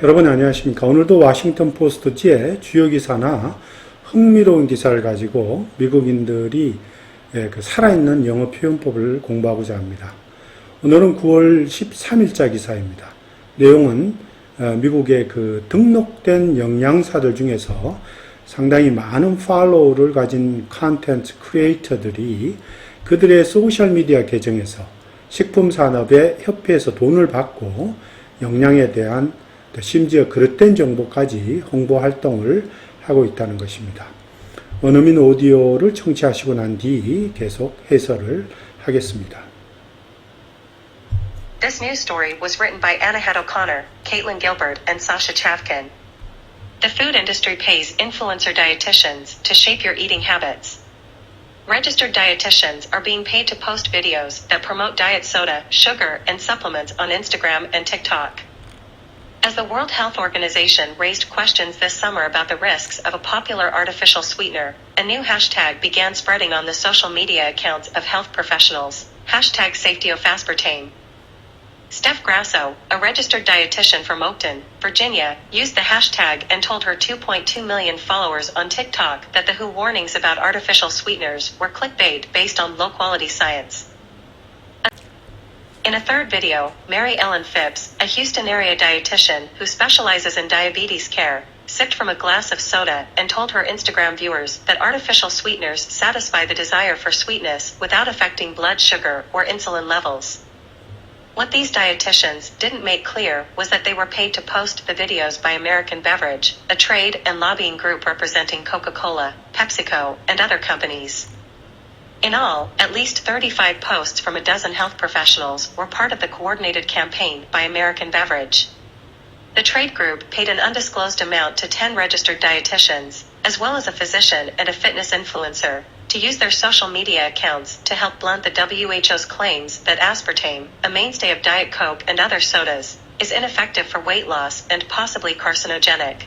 여러분 안녕하십니까. 오늘도 워싱턴 포스트지의 주요 기사나 흥미로운 기사를 가지고 미국인들이 살아있는 영어 표현법을 공부하고자 합니다. 오늘은 9월 13일자 기사입니다. 내용은 미국의 등록된 영양사들 중에서 상당히 많은 팔로워를 가진 컨텐츠 크리에이터들이 그들의 소셜미디어 계정에서 식품산업의 협회에서 돈을 받고 영양에 대한 심지어 그릇된 정보까지 홍보 활동을 하고 있다는 것입니다. 원어민 오디오를 청취하시고 난 뒤 계속 해설을 하겠습니다. This news story was written by Anahad O'Connor, Caitlin Gilbert, and Sasha Chavkin. The food industry pays influencer dietitians to shape your eating habits. Registered dietitians are being paid to post videos that promote diet soda, sugar, and supplements on Instagram and TikTok. As the World Health Organization raised questions this summer about the risks of a popular artificial sweetener, a new hashtag began spreading on the social media accounts of health professionals, #SafetyOfAspartame. Steph Grasso, a registered dietitian from Oakton, Virginia, used the hashtag and told her 2.2 million followers on TikTok that the WHO warnings about artificial sweeteners were clickbait based on low-quality science. In a third video, Mary Ellen Phipps, a Houston area dietitian who specializes in diabetes care, sipped from a glass of soda and told her Instagram viewers that artificial sweeteners satisfy the desire for sweetness without affecting blood sugar or insulin levels. What these dietitians didn't make clear was that they were paid to post the videos by American Beverage, a trade and lobbying group representing Coca-Cola, PepsiCo, and other companies. In all, at least 35 posts from a dozen health professionals were part of the coordinated campaign by American Beverage. The trade group paid an undisclosed amount to 10 registered dietitians, as well as a physician and a fitness influencer, to use their social media accounts to help blunt the WHO's claims that aspartame, a mainstay of Diet Coke and other sodas, is ineffective for weight loss and possibly carcinogenic.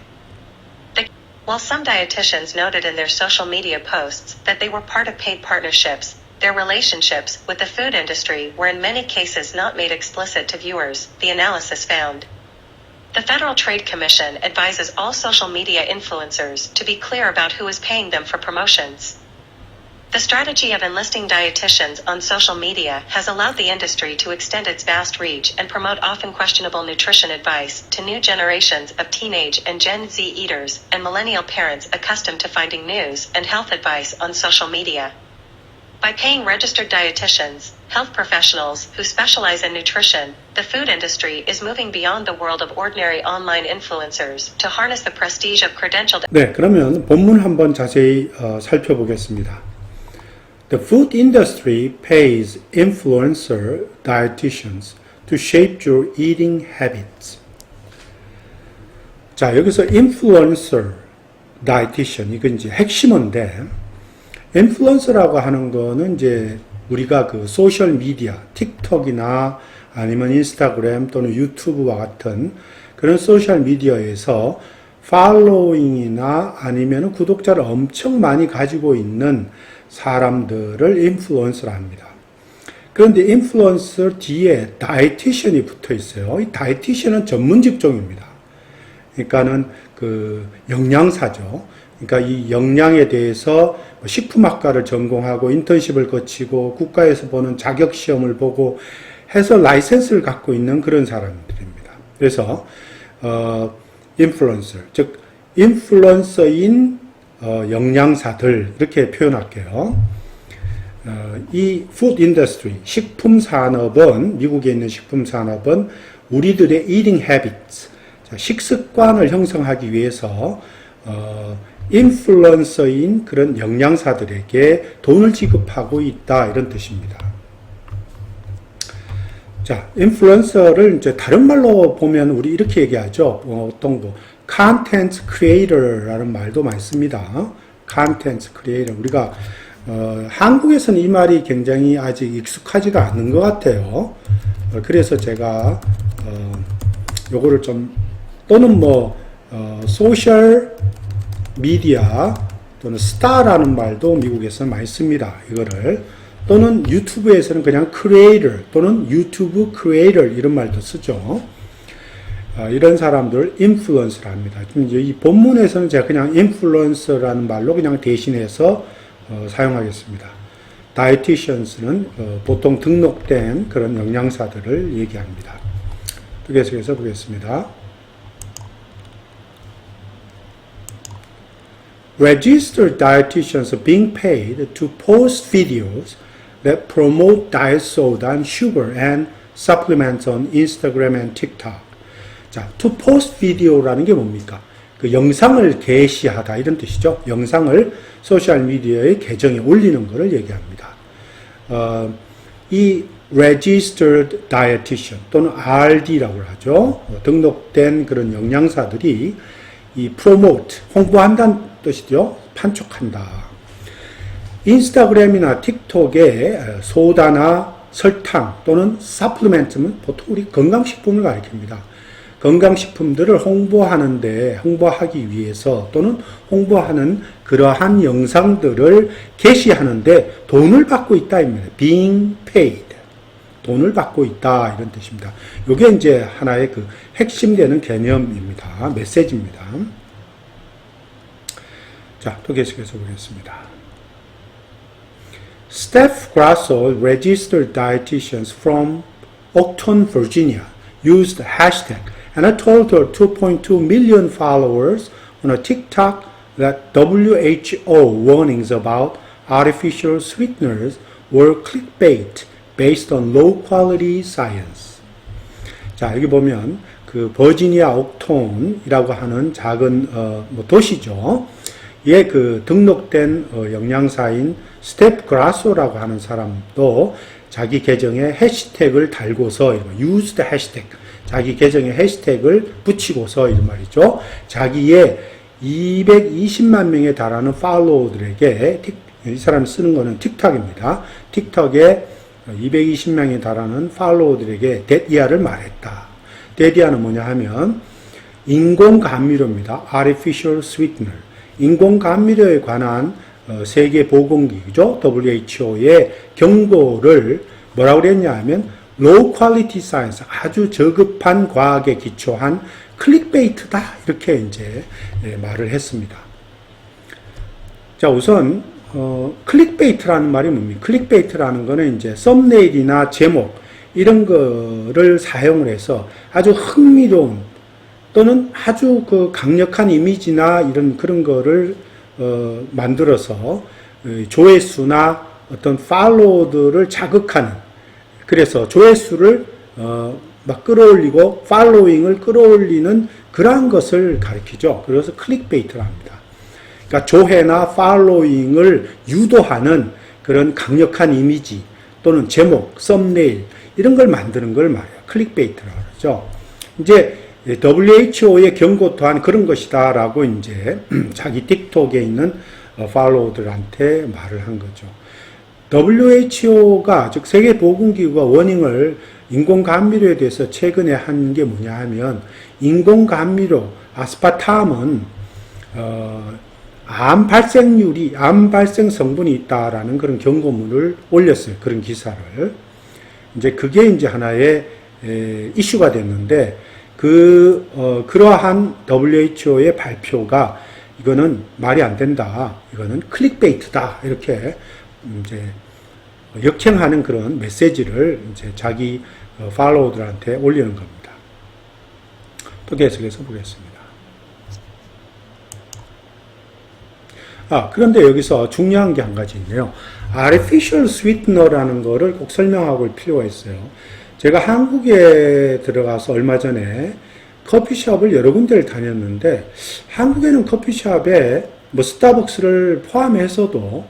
While some dietitians noted in their social media posts that they were part of paid partnerships, their relationships with the food industry were in many cases not made explicit to viewers, the analysis found. The Federal Trade Commission advises all social media influencers to be clear about who is paying them for promotions. The strategy of enlisting dietitians on social media has allowed the industry to extend its vast reach and promote often questionable nutrition advice to new generations of teenage and Gen Z eaters and millennial parents accustomed to finding news and health advice on social media. By paying registered dietitians, health professionals who specialize in nutrition, the food industry is moving beyond the world of ordinary online influencers to harness the prestige of credentialed. 네, 그러면 본문 한번 자세히 살펴보겠습니다. The food industry pays influencer dietitians to shape your eating habits. 자, 여기서 influencer dietitian, 이건 이제 핵심인데, influencer라고 하는 거는 이제 우리가 소셜 미디어, 틱톡이나 아니면 인스타그램 또는 유튜브와 같은 그런 소셜 미디어에서 팔로잉이나 아니면 구독자를 엄청 많이 가지고 있는 사람들을 인플루언서라 합니다. 그런데 인플루언서 뒤에 다이티션이 붙어 있어요. 이 다이티션은 전문 직종입니다. 그러니까는 영양사죠. 그러니까 이 영양에 대해서 식품학과를 전공하고 인턴십을 거치고 국가에서 보는 자격 시험을 보고 해서 라이센스를 갖고 있는 그런 사람들입니다. 그래서 인플루언서, 즉 인플루언서인 영양사들 이렇게 표현할게요. 이 푸드 인더스트리, 식품 산업은, 미국에 있는 식품 산업은 우리들의 eating habits, 식습관을 형성하기 위해서 인플루언서인 그런 영양사들에게 돈을 지급하고 있다, 이런 뜻입니다. 자, 인플루언서를 이제 다른 말로 보면 우리 이렇게 얘기하죠. 어떤 거 컨텐츠 크리에이터라는 말도 많이 씁니다. 컨텐츠 크리에이터. 우리가 한국에서는 이 말이 굉장히 아직 익숙하지가 않는 것 같아요. 그래서 제가 요거를 좀 또는 소셜 미디어 또는 스타라는 말도 미국에서는 많이 씁니다. 이거를 또는 유튜브에서는 그냥 크리에이터 또는 유튜브 크리에이터 이런 말도 쓰죠. 이런 사람들 인플루언서를 합니다. 이제 이 본문에서는 제가 그냥 인플루언서라는 말로 그냥 대신해서 사용하겠습니다. 다이티션스는 보통 등록된 그런 영양사들을 얘기합니다. 계속해서 보겠습니다. Registered dietitians are being paid to post videos that promote diet soda and sugar and supplements on Instagram and TikTok. 자, to post video라는 게 뭡니까? 그 영상을 게시하다 이런 뜻이죠. 영상을 소셜미디어의 계정에 올리는 것을 얘기합니다. 이 registered dietitian 또는 RD라고 하죠. 등록된 그런 영양사들이 이 promote, 홍보한다는 뜻이죠. 판촉한다. 인스타그램이나 틱톡에 소다나 설탕 또는 supplement는 보통 우리 건강식품을 가리킵니다. 건강식품들을 홍보하기 위해서 또는 홍보하는 그러한 영상들을 게시하는데 돈을 받고 있다입니다. being paid. 돈을 받고 있다 이런 뜻입니다. 이게 이제 하나의 그 핵심되는 개념입니다. 메시지입니다. 자, 또 계속해서 보겠습니다. Steph Grasso, registered dietitians from Octon, Virginia, used hashtag and a total of 2.2 million followers on a TikTok that WHO warnings about artificial sweeteners were clickbait based on low quality science. 자, 여기 보면 그 버지니아 옥톤이라고 하는 작은 도시죠. 예, 그 등록된 영양사인 스텝 그라소라고 하는 사람도 자기 계정에 해시태그를 달고서 used 해시태그 자기 계정에 해시태그를 붙이고서 이런 말이죠. 자기의 220만 명에 달하는 팔로워들에게 이 사람이 쓰는 거는 틱톡입니다. 틱톡에 220명에 달하는 팔로워들에게 데디아를 말했다. 데디아는 뭐냐 하면 인공 감미료입니다. artificial sweetener. 인공 감미료에 관한 세계보건기구죠. WHO의 경고를 뭐라고 그랬냐 하면 low quality science, 아주 저급한 과학에 기초한 클릭베이트다. 이렇게 이제 말을 했습니다. 자, 우선 클릭베이트라는 말이 뭡니까? 클릭베이트라는 거는 이제 썸네일이나 제목 이런 거를 사용을 해서 아주 흥미로운 또는 아주 그 강력한 이미지나 이런 그런 거를 만들어서 조회수나 어떤 팔로워들을 자극하는, 그래서 조회수를 막 끌어올리고 팔로잉을 끌어올리는 그러한 것을 가리키죠. 그래서 클릭베이트를 합니다. 그러니까 조회나 팔로잉을 유도하는 그런 강력한 이미지 또는 제목, 썸네일 이런 걸 만드는 걸 말해요. 클릭베이트라고 그러죠. 이제 WHO의 경고 또한 그런 것이다라고 이제 자기 틱톡에 있는 팔로워들한테 말을 한 거죠. WHO가 즉 세계보건기구가 워닝을 인공감미료에 대해서 최근에 한 게 뭐냐 하면 인공감미료 아스파탐은 암 발생 성분이 있다라는 그런 경고문을 올렸어요. 그런 기사를. 이제 그게 이제 하나의 이슈가 됐는데 그러한 WHO의 발표가 이거는 말이 안 된다. 이거는 클릭베이트다. 이렇게 이제 역행하는 그런 메시지를 이제 자기 팔로워들한테 올리는 겁니다. 또 계속해서 보겠습니다. 그런데 여기서 중요한 게 한 가지 있네요. artificial sweetener라는 거를 꼭 설명하고 올 필요가 있어요. 제가 한국에 들어가서 얼마 전에 커피숍을 여러 군데를 다녔는데 한국에는 커피숍에 뭐 스타벅스를 포함해서도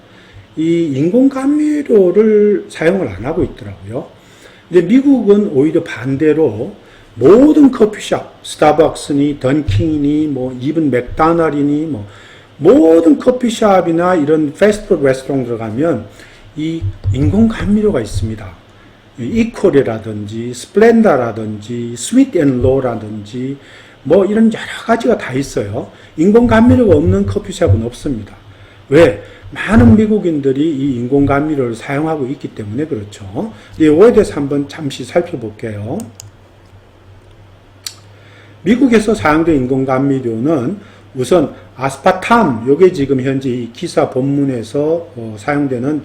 이 인공감미료를 사용을 안 하고 있더라고요. 근데 미국은 오히려 반대로 모든 커피숍, 스타벅스니 던킹이니 뭐 이븐 맥도날드니 뭐 모든 커피숍이나 이런 패스트푸드 레스토랑 들어가면 이 인공감미료가 있습니다. 이퀄이라든지 스플렌다라든지 스윗앤로라든지 뭐 이런 여러 가지가 다 있어요. 인공감미료가 없는 커피숍은 없습니다. 왜? 많은 미국인들이 이 인공감미료를 사용하고 있기 때문에 그렇죠. 이거에 대해서 한번 잠시 살펴볼게요. 미국에서 사용된 인공감미료는 우선 아스파탐, 요게 지금 현재 이 기사 본문에서 사용되는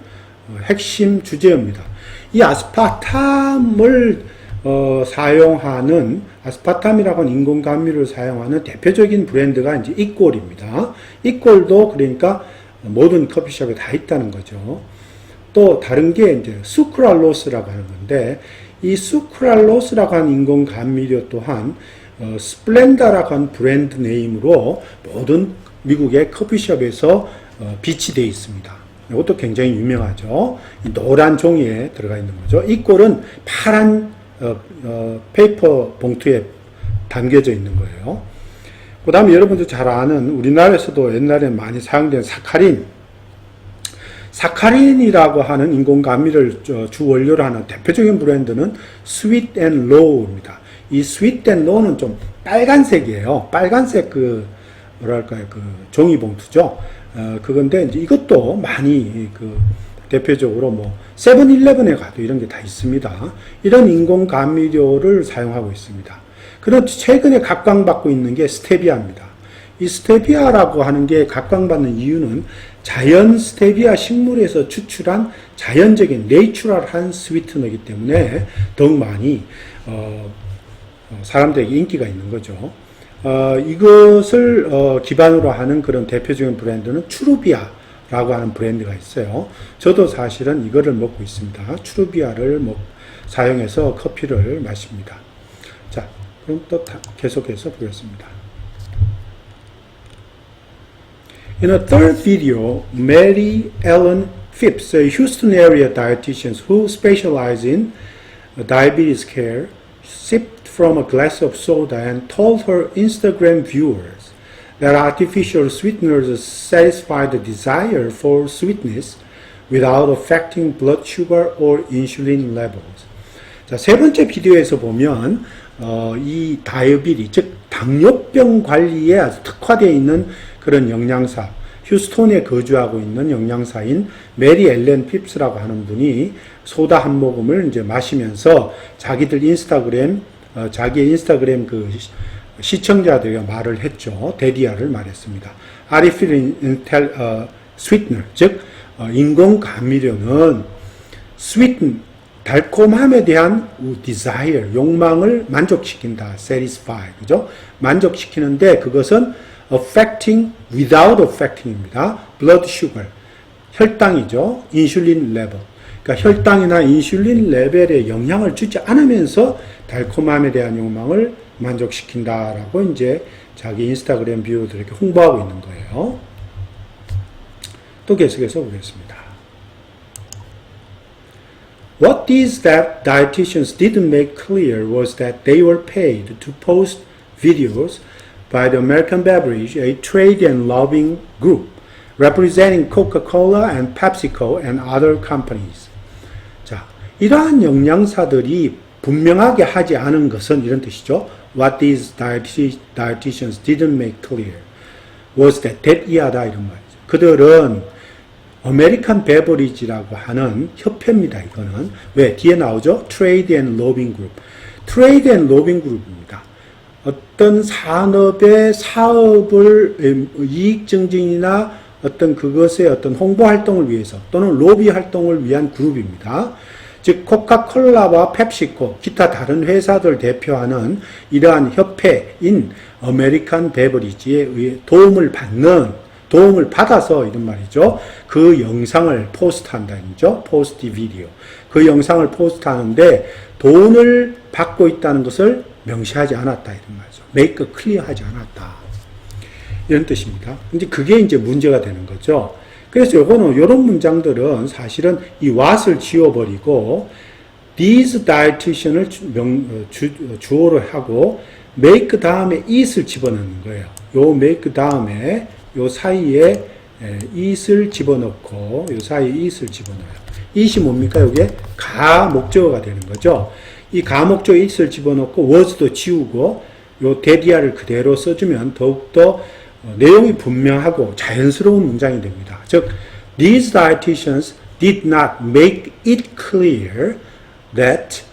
핵심 주제입니다. 이 아스파탐을 사용하는 아스파탐이라고 하는 인공감미료를 사용하는 대표적인 브랜드가 이제 이꼴입니다. 이꼴도 그러니까 모든 커피숍에 다 있다는 거죠. 또 다른 게 이제 수크랄로스라고 하는 건데 이 수크랄로스라고 하는 인공감미료 또한 스플렌다라고 하는 브랜드 네임으로 모든 미국의 커피숍에서 비치되어 있습니다. 이것도 굉장히 유명하죠. 노란 종이에 들어가 있는 거죠. 이 꼴은 파란 페이퍼 봉투에 담겨져 있는 거예요. 그 다음에 여러분들 잘 아는 우리나라에서도 옛날에 많이 사용된 사카린. 사카린이라고 하는 인공감미를 주 원료로 하는 대표적인 브랜드는 스윗 앤 로우입니다. 이 스윗 앤 로우는 좀 빨간색이에요. 빨간색 뭐랄까요, 종이 봉투죠. 그건데 이제 이것도 많이 대표적으로 세븐일레븐에 가도 이런 게 다 있습니다. 이런 인공감미료를 사용하고 있습니다. 그런데 최근에 각광받고 있는 게 스테비아입니다. 이 스테비아라고 하는 게 각광받는 이유는 자연 스테비아 식물에서 추출한 자연적인 내추럴한 스위트너이기 때문에 더욱 많이 사람들에게 인기가 있는 거죠. 이것을 기반으로 하는 그런 대표적인 브랜드는 추루비아라고 하는 브랜드가 있어요. 저도 사실은 이거를 먹고 있습니다. 추루비아를 사용해서 커피를 마십니다. 자, 그럼 또 계속해서 보겠습니다. In a third video, Mary Ellen Phipps, a Houston area dietitian who specializes in diabetes care, sipped from a glass of soda and told her Instagram viewers that artificial sweeteners satisfy the desire for sweetness without affecting blood sugar or insulin levels. 자, 세 번째 비디오에서 보면 이 다이어비티, 즉 당뇨병 관리에 아주 특화되어 있는 그런 영양사, 휴스톤에 거주하고 있는 영양사인 메리 앨런 핍스라고 하는 분이 소다 한 모금을 이제 마시면서 자기의 인스타그램 시청자들과 말을 했죠. 데디아를 말했습니다. Artificial sweetener, 즉 인공 감미료는 sweeten, 달콤함에 대한 desire, 욕망을 만족시킨다. satisfy, 그죠? 만족시키는데 그것은 affecting without affecting입니다. blood sugar, 혈당이죠. insulin level. 그러니까 혈당이나 인슐린 레벨에 영향을 주지 않으면서 달콤함에 대한 욕망을 만족시킨다라고 이제 자기 인스타그램 뷰어들에게 홍보하고 있는 거예요. 또 계속해서 보겠습니다. What these dietitians didn't make clear was that they were paid to post videos by the American Beverage, a trade and lobbying group representing Coca-Cola and PepsiCo and other companies. 자, 이러한 영양사들이 분명하게 하지 않은 것은 이런 뜻이죠. What these dietitians didn't make clear was that 이하다 이런 말이죠. 그들은 아메리칸 베버리지라고 하는 협회입니다. 이거는 왜 뒤에 나오죠? Trade and Lobbying Group. Trade and Lobbying Group입니다. 어떤 산업의 사업을 이익 증진이나 어떤 그것의 어떤 홍보 활동을 위해서 또는 로비 활동을 위한 그룹입니다. 즉 코카콜라와 펩시코, 기타 다른 회사들 대표하는 이러한 협회인 아메리칸 베버리지에 의해 도움을 받아서 이런 말이죠. 그 영상을 포스트한다 이죠. 포스트 비디오. 그 영상을 포스트하는데 돈을 받고 있다는 것을 명시하지 않았다 이런 말이죠. make clear 하지 않았다. 이런 뜻입니다. 이제 그게 이제 문제가 되는 거죠. 그래서 요거는 요런 문장들은 사실은 이 what을 지워버리고 these dietitian을 주어로 하고 make 다음에 it을 집어넣는 거예요. 요 make 다음에 요 사이에 it을 집어넣고 요 사이에 it을 집어넣어요. it이 뭡니까? 요게 가 목적어가 되는 거죠. 이 가 목적어 it을 집어넣고 was도 지우고 요 데디아를 그대로 써주면 더욱더 내용이 분명하고 자연스러운 문장이 됩니다. 즉, these dietitians did not make it clear that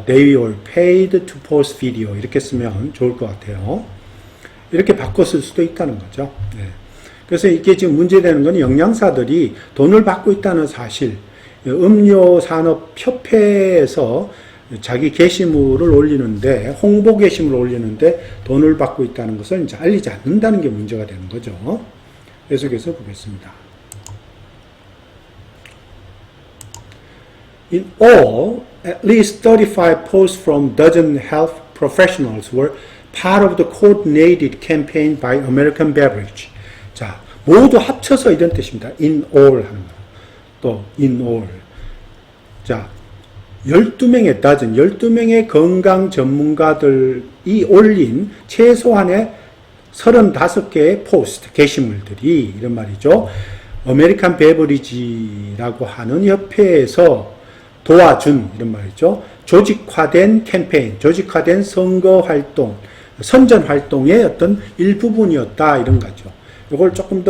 they were paid to post video 이렇게 쓰면 좋을 것 같아요. 이렇게 바꿔 쓸 수도 있다는 거죠. 네. 그래서 이게 지금 문제되는 건 영양사들이 돈을 받고 있다는 사실, 음료산업협회에서 자기 게시물을 올리는데, 홍보 게시물을 올리는데 돈을 받고 있다는 것을 이제 알리지 않는다는 게 문제가 되는 거죠. 계속해서 보겠습니다. In all, at least 35 posts from dozen health professionals were part of the coordinated campaign by American Beverage. 자, 모두 합쳐서 이런 뜻입니다. In all 하는 거. 또 in all. 자, 12명의 dozen, 12명의 건강 전문가들이 올린 최소한의 35개의 포스트, 게시물들이 이런 말이죠. 아메리칸 베버리지라고 하는 협회에서 도와준 이런 말이죠. 조직화된 캠페인, 조직화된 선거 활동, 선전 활동의 어떤 일부분이었다 이런 거죠. 이걸 조금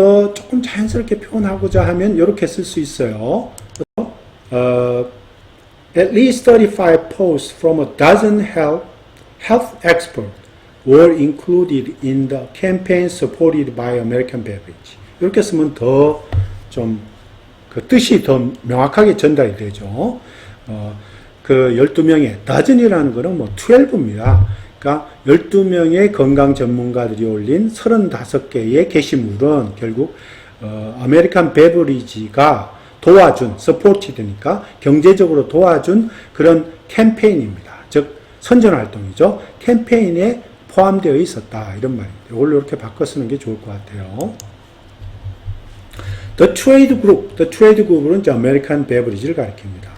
자연스럽게 표현하고자 하면 이렇게 쓸 수 있어요. At least 35 posts from a dozen health experts were included in the campaign supported by American Beverage. 이렇게 쓰면 더 좀 그 뜻이 더 명확하게 전달이 되죠. 그 12명의 dozen이라는 거는 뭐 12입니다. 그러니까 12명의 건강 전문가들이 올린 35개의 게시물은 결국 아메리칸 베버리지가 도와준, 서포티드니까 경제적으로 도와준 그런 캠페인입니다. 즉 선전활동이죠. 캠페인에 포함되어 있었다 이런 말입니다. 이걸로 이렇게 바꿔 쓰는 게 좋을 것 같아요. The trade group은 이제 아메리칸 베버리지를 가리킵니다.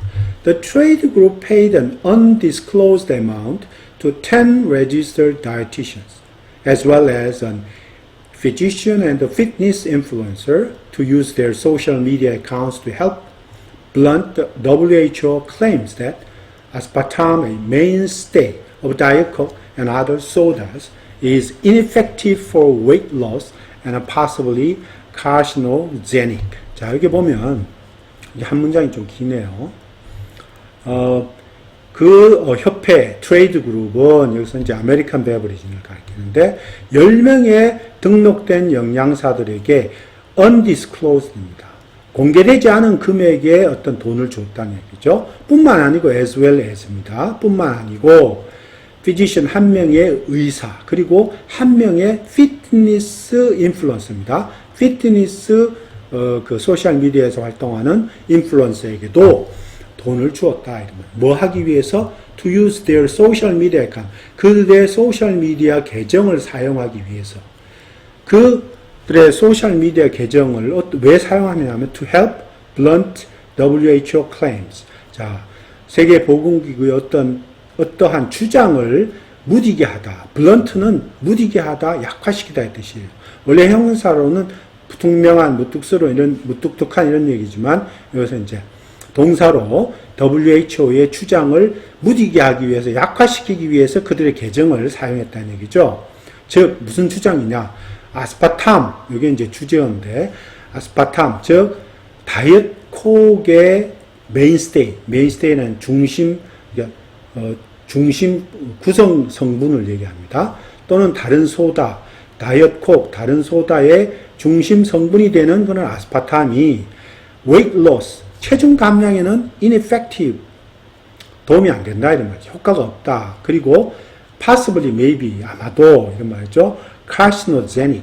The trade group paid an undisclosed amount to 10 registered dietitians, as well as an physician and a fitness influencer to use their social media accounts to help blunt the WHO claims that aspartame, a mainstay of Diet Coke and other sodas, is ineffective for weight loss and possibly carcinogenic. 자, 여기 보면 한 문장이 좀 기네요. 협회, 트레이드 그룹은 여기서 이제 아메리칸 베버리지를 가리키는데 10명의 등록된 영양사들에게 undisclosed입니다. 공개되지 않은 금액의 어떤 돈을 줬다는 얘기죠. 뿐만 아니고 as well as입니다. 뿐만 아니고 피지션 한 명의 의사 그리고 한 명의 피트니스 인플루언서입니다. 피트니스 그 소셜 미디어에서 활동하는 인플루언서에게도 돈을 주었다. 이러면 뭐 하기 위해서? To use their social media account. 그들의 소셜 미디어 계정을 사용하기 위해서. 그들의 소셜 미디어 계정을 왜 사용하냐면 to help blunt WHO claims. 자, 세계보건기구의 어떠한 주장을 무디게 하다. blunt는 무디게 하다, 약화시키다 의 뜻이에요. 원래 형용사로는 투명한, 무뚝뚝한 이런 얘기지만 여기서 이제 동사로 WHO의 주장을 무디게 하기 위해서, 약화시키기 위해서 그들의 계정을 사용했다는 얘기죠. 즉 무슨 주장이냐? 아스파탐, 이게 이제 주제어인데 아스파탐, 즉 다이어트 콕의 메인스테이는 중심 구성 성분을 얘기합니다. 또는 다른 소다, 다이어트 콕, 다른 소다의 중심 성분이 되는 그런 아스파탐이 weight loss, 체중 감량에는 ineffective, 도움이 안 된다 이런 말이죠. 효과가 없다. 그리고 possibly, maybe, 아마도 이런 말이죠. carcinogenic,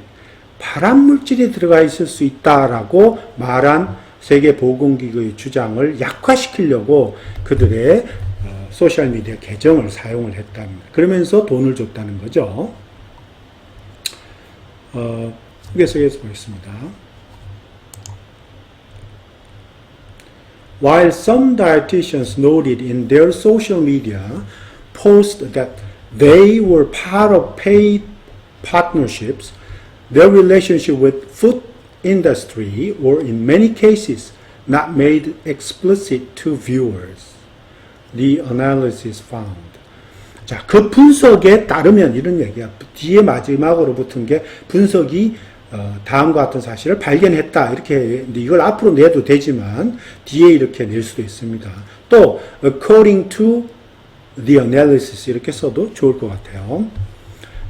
발암물질이 들어가 있을 수 있다라고 말한 세계보건기구의 주장을 약화시키려고 그들의 소셜미디어 계정을 사용을 했답니다. 그러면서 돈을 줬다는 거죠. 계속해서 보겠습니다. While some dietitians noted in their social media posts that they were part of paid partnerships, their relationship with food industry were in many cases not made explicit to viewers. The analysis found. 자, 그 분석에 따르면 이런 얘기야. 뒤에 마지막으로 붙은 게 분석이 다음과 같은 사실을 발견했다. 이렇게, 이걸 앞으로 내도 되지만 뒤에 이렇게 낼 수도 있습니다. 또 according to the analysis 이렇게 써도 좋을 것 같아요.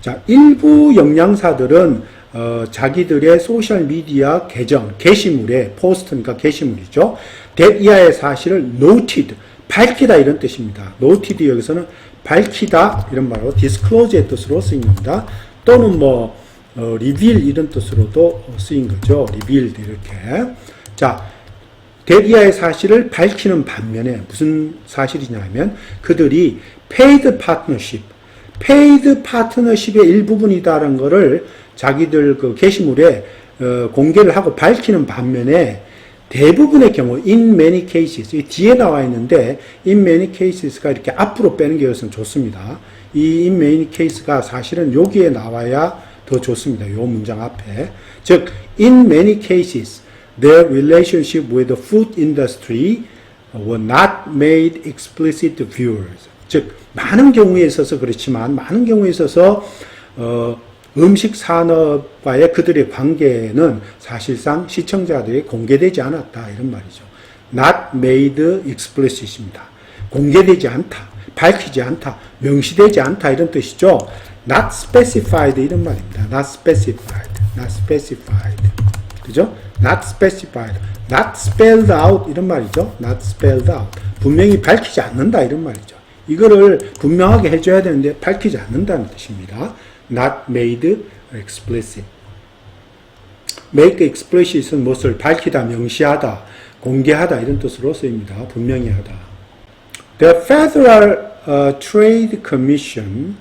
자, 일부 영양사들은 자기들의 소셜 미디어 계정, 게시물에 포스트니까 게시물이죠. that 이하의 사실을 noted, 밝히다 이런 뜻입니다. noted 여기서는 밝히다 이런 말로 disclose의 뜻으로 쓰입니다. 또는 뭐 reveal 이런 뜻으로도 쓰인 거죠. revealed 이렇게. 자, that 이하의 사실을 밝히는 반면에 무슨 사실이냐면 그들이 paid partnership의 일부분이다라는 것을 자기들 그 게시물에 공개를 하고 밝히는 반면에 대부분의 경우 in many cases 이 뒤에 나와 있는데 in many cases가 이렇게 앞으로 빼는 게 여기서는 좋습니다. 이 in many cases가 사실은 여기에 나와야 더 좋습니다. 이 문장 앞에 즉 in many cases their relationship with the food industry were not made explicit viewers. 즉 많은 경우에 있어서 그렇지만 많은 경우에 있어서 음식 산업과의 그들의 관계는 사실상 시청자들이 공개되지 않았다 이런 말이죠. Not made explicit입니다. 공개되지 않다, 밝히지 않다, 명시되지 않다 이런 뜻이죠. Not specified 이런 말입니다. Not specified, not specified, 그죠? Not specified, not spelled out 이런 말이죠. Not spelled out, 분명히 밝히지 않는다 이런 말이죠. 이거를 분명하게 해줘야 되는데 밝히지 않는다는 뜻입니다. Not made explicit. Make explicit은 무엇을 밝히다, 명시하다, 공개하다 이런 뜻으로 쓰입니다. 분명히 하다. The Federal Trade Commission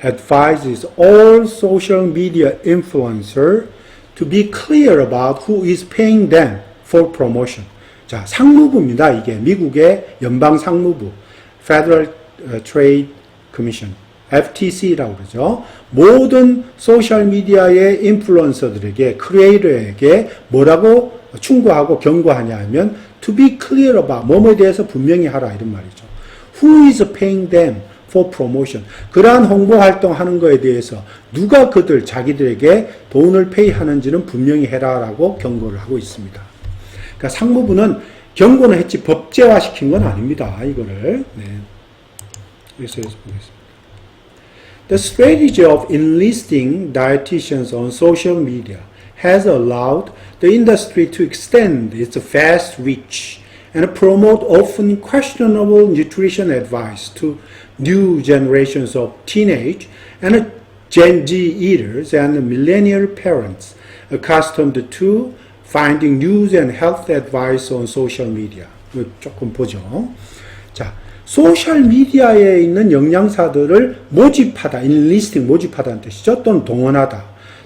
advises all social media influencers to be clear about who is paying them for promotion. 자, 상무부입니다. 이게 미국의 연방 상무부. Federal Trade Commission, FTC라고 그러죠. 모든 소셜미디어의 인플루언서들에게, 크리에이터에게 뭐라고 충고하고 경고하냐 하면 to be clear about, 뭐뭐에 대해서 분명히 하라 이런 말이죠. Who is paying them for promotion? 그러한 홍보 활동하는 거에 대해서 누가 그들, 자기들에게 돈을 페이하는지는 분명히 해라라고 경고를 하고 있습니다. 그러니까 상무부는 경고는 했지 법제화시킨 건 아닙니다. 이거를. 네. 여기서 보겠습니다. The strategy of enlisting dietitians on social media has allowed the industry to extend its vast reach and promote often questionable nutrition advice to new generations of teenage and Gen Z eaters and millennial parents accustomed to finding news and health advice on social media. 조금 보죠. 자, 소셜 미디어에 있는 영양사들을 모집하다, enlisting 모집하다는 뜻이죠. 또는 동원하다.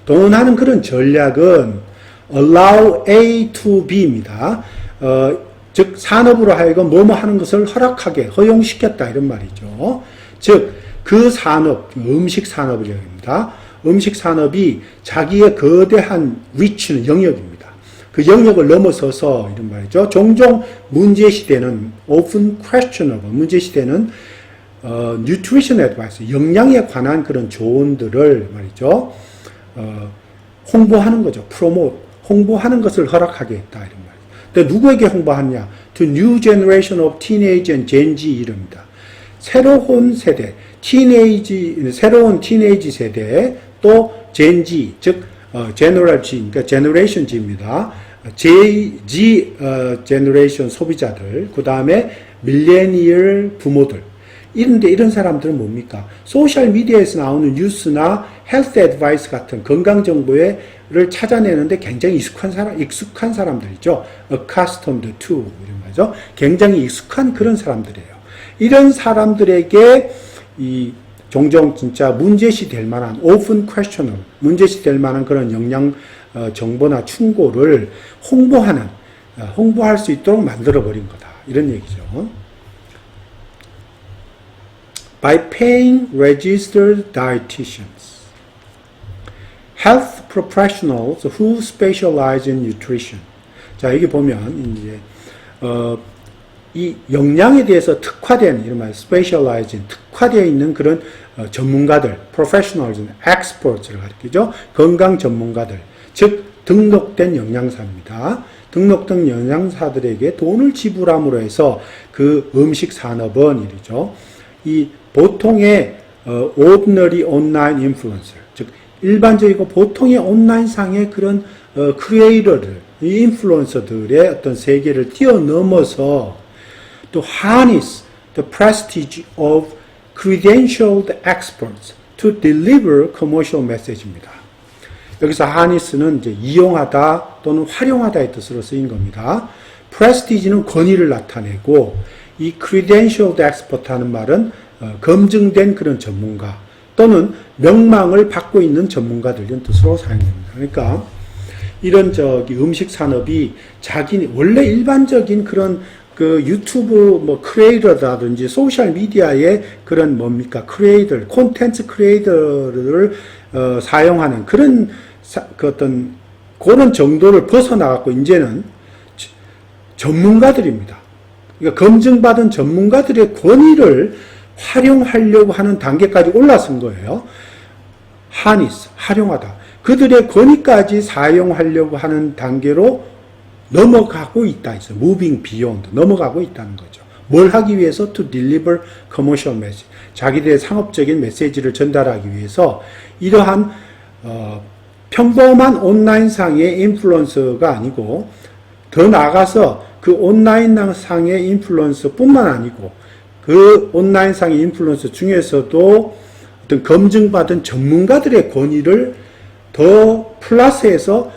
동원하는 그런 전략은 allow A to B입니다. 즉 산업으로 하여금 뭐뭐 하는 것을 허락하게, 허용시켰다 이런 말이죠. 즉 그 산업, 음식 산업이랍니다. 음식 산업이 자기의 거대한 reach는 영역입니다. 그 영역을 넘어서서 이런 말이죠. 종종 문제시되는 often questionable 문제시되는 nutrition advice 영양에 관한 그런 조언들을 말이죠. 홍보하는 거죠. promote 홍보하는 것을 허락하게 했다 이런 말이죠. 근데 누구에게 홍보하냐? To new generation of teenage and Gen Z 이릅니다. 새로운 세대, 새로운 티네이지 세대 또 Gen Z 즉 General G, 그러니까 Generation G입니다. G Generation 소비자들, 그 다음에 밀레니얼 부모들. 이런 사람들은 뭡니까? 소셜 미디어에서 나오는 뉴스나 헬스 애드바이스 같은 건강 정보를 찾아내는데 굉장히 익숙한 사람들이죠. Accustomed to 이런 말이죠. 굉장히 익숙한 그런 사람들이에요. 이런 사람들에게 종종 진짜 문제시 될 만한 often questionable 문제시 될 만한 그런 영양 정보나 충고를 홍보할 수 있도록 만들어 버린 거다. 이런 얘기죠. By paying registered dietitians, health professionals who specialize in nutrition. 자, 여기 보면 이제 이 영양에 대해서 특화된 이런 말 specialized 특화되어 있는 그런 전문가들, professionals, experts를 가리키죠. 건강 전문가들, 즉 등록된 영양사입니다. 등록된 영양사들에게 돈을 지불함으로 해서 그 음식 산업은 이러죠. 이 보통의 ordinary online influencer, 즉 일반적이고 보통의 온라인상의 그런 크리에이터들, 이 인플루언서들의 어떤 세계를 뛰어넘어서 to harness the prestige of credentialed experts to deliver commercial message입니다. 여기서 harness는 이제 이용하다 또는 활용하다의 뜻으로 쓰인 겁니다. prestige는 권위를 나타내고 이 credentialed expert 하는 말은 검증된 그런 전문가 또는 명망을 받고 있는 전문가들 이런 뜻으로 사용됩니다. 그러니까 이런 음식 산업이 원래 일반적인 그런 그 유튜브 크리에이터라든지 소셜 미디어의 그런 크리에이터, 콘텐츠 크리에이터를 사용하는 그런 그런 정도를 벗어나갖고 이제는 전문가들입니다. 그러니까 검증받은 전문가들의 권위를 활용하려고 하는 단계까지 올라선 거예요. harness, 활용하다. 그들의 권위까지 사용하려고 하는 단계로 넘어가고 있다. moving beyond, 넘어가고 있다는 거죠. 뭘 하기 위해서? to deliver commercial message. 자기들의 상업적인 메시지를 전달하기 위해서 이러한 평범한 온라인상의 인플루언서가 아니고 더 나아가서 그 온라인상의 인플루언서뿐만 아니고 그 온라인상의 인플루언서 중에서도 어떤 검증받은 전문가들의 권위를 더 플러스해서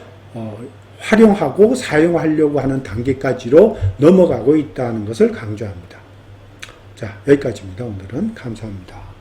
활용하고 사용하려고 하는 단계까지로 넘어가고 있다는 것을 강조합니다. 자, 여기까지입니다. 오늘은 감사합니다.